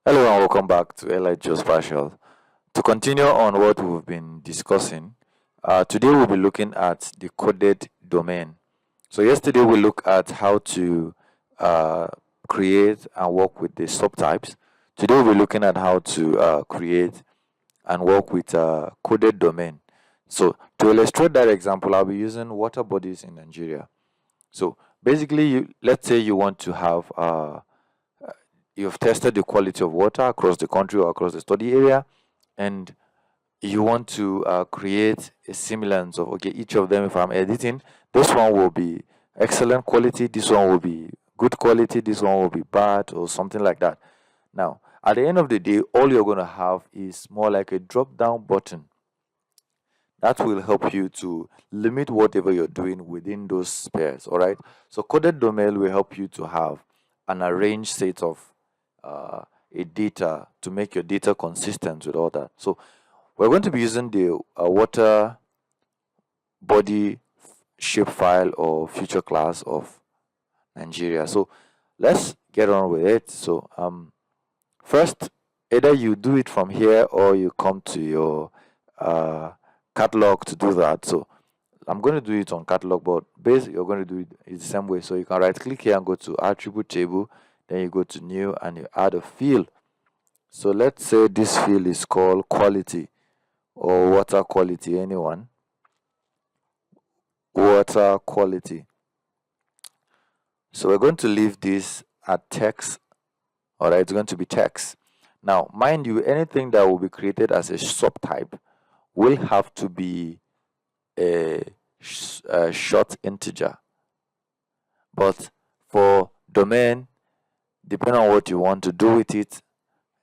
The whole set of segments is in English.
Hello and welcome back to LI Geospatial. To continue on what we've been discussing, today we'll be looking at the coded domain. So yesterday we looked at how to uh, create and work with the subtypes. Today we'll be looking at how to create and work with coded domain. So to illustrate that example, I'll be using water bodies in Nigeria. So basically, let's say you want to have you've tested the quality of water across the country or across the study area, and you want to create a semblance of, okay, each of them. If I'm editing, this one will be excellent quality, this one will be good quality, this one will be bad, or something like that. Now, at the end of the day, all you're going to have is more like a drop down button that will help you to limit whatever you're doing within those pairs. All right, so coded domain will help you to have an arranged set of a data to make your data consistent with all that. So we're going to be using the water body shapefile or future class of Nigeria. So let's get on with it. So first, either you do it from here or you come to your catalog to do that. So I'm going to do it on catalog, but basically you're going to do it the same way. So you can right click here and go to attribute table, then you go to new and you add a field. So let's say this field is called quality or water quality, anyone. Water quality. So we're going to leave this at text. All right, it's going to be text. Now, mind you, anything that will be created as a subtype will have to be a short integer. But for domain, depending on what you want to do with it,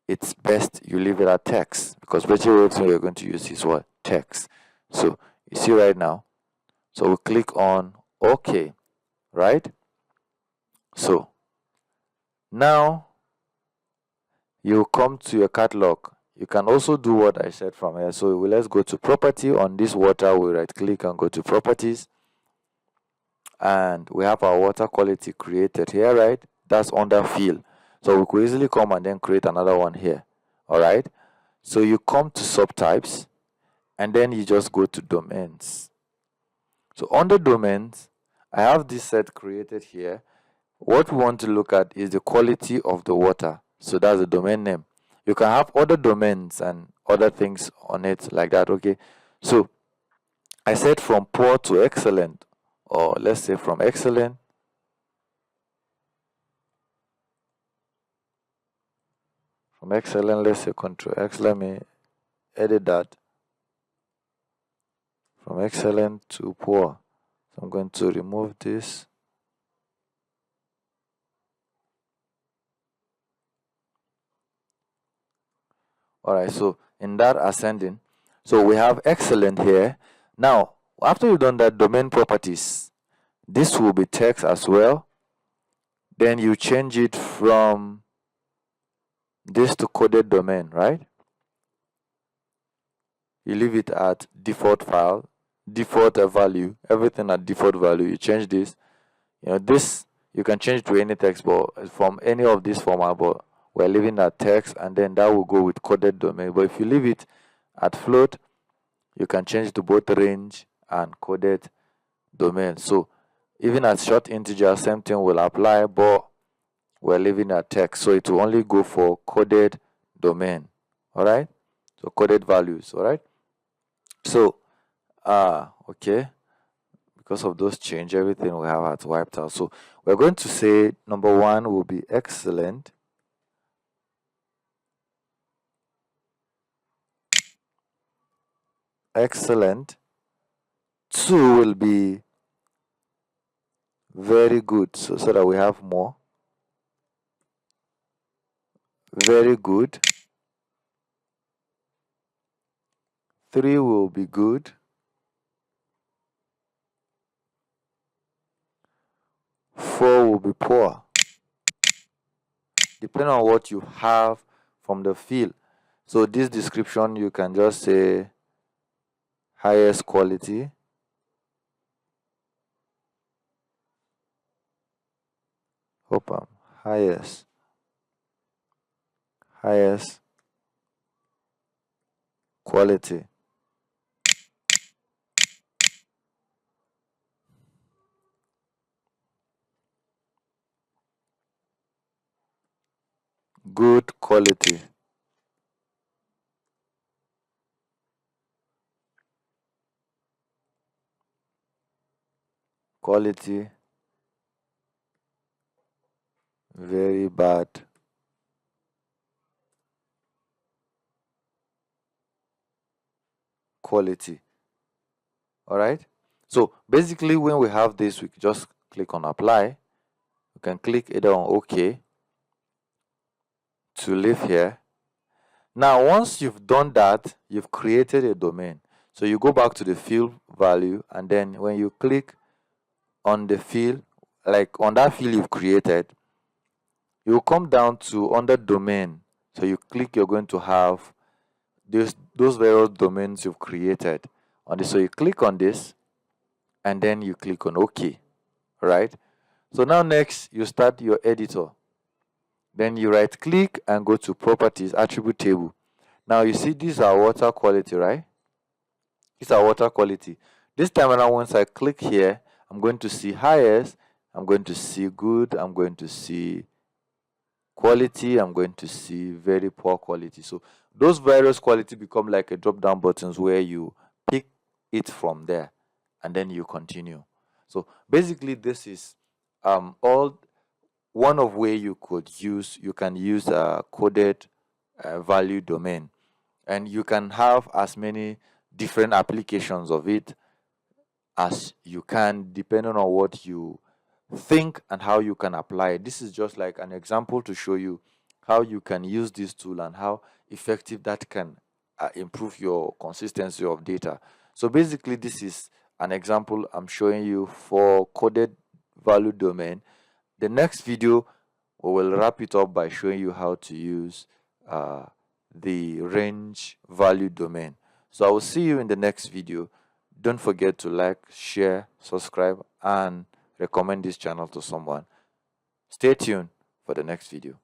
it's best you leave it at text, because basically what you're going to use is what? Text. So you see right now, so we click on OK, right? So now you come to your catalog. You can also do what I said from here. So let's go to property. On this water, we right click and go to properties, and we have our water quality created here, right? That's under field. So we could easily come and then create another one here. All right, so you come to subtypes and then you just go to domains. So under domains, I have this set created here. What we want to look at is the quality of the water. So that's the domain name. You can have other domains and other things on it like that. Okay, so I said from poor to excellent, or let's say from excellent let's say control X. Let me edit that. From excellent to poor. So I'm going to remove this. All right, so in that ascending, so we have excellent here. Now, after you've done that, domain properties, this will be text as well. Then you change it from this to coded domain, right? You leave it at default file, default value, everything at default value. You change this. This you can change to any text, but from any of this format, but we're leaving that text, and then that will go with coded domain. But if you leave it at float, you can change to both range and coded domain. So even at short integer, same thing will apply, but we're leaving at text, so it will only go for coded domain. All right, so coded values. All right, so okay, because of those change, everything we have had wiped out. So we're going to say number one will be excellent. Excellent. Two will be very good. So that we have more. Very good. Three will be good. Four will be poor. Depending on what you have from the field. So this description, you can just say highest quality. Highest highest quality. Good quality. Quality. Very bad. Quality. All right. So basically, when we have this, we just click on apply. We can click either on OK to leave here. Now, once you've done that, you've created a domain. So you go back to the field value, and then when you click on the field, like on that field you've created, you will come down to under domain. So you click, you're going to have those various domains you've created on this. So you click on this, and then you click on OK. Right? So now next, you start your editor. Then you right click and go to properties, attribute table. Now you see these are water quality, right? These are water quality. This time around, once I click here, I'm going to see highest, I'm going to see good, I'm going to see quality, I'm going to see very poor quality. So those various quality become like a drop down buttons where you pick it from there and then you continue. So basically this is all one of way you can use a coded value domain, and you can have as many different applications of it as you can depending on what you think and how you can apply it. This is just like an example to show you how you can use this tool and how effective that can improve your consistency of data. So basically this is an example I'm showing you for coded value domain. The next video we will wrap it up by showing you how to use the range value domain. So I will see you in the next video. Don't forget to like, share, subscribe, and recommend this channel to someone. Stay tuned for the next video.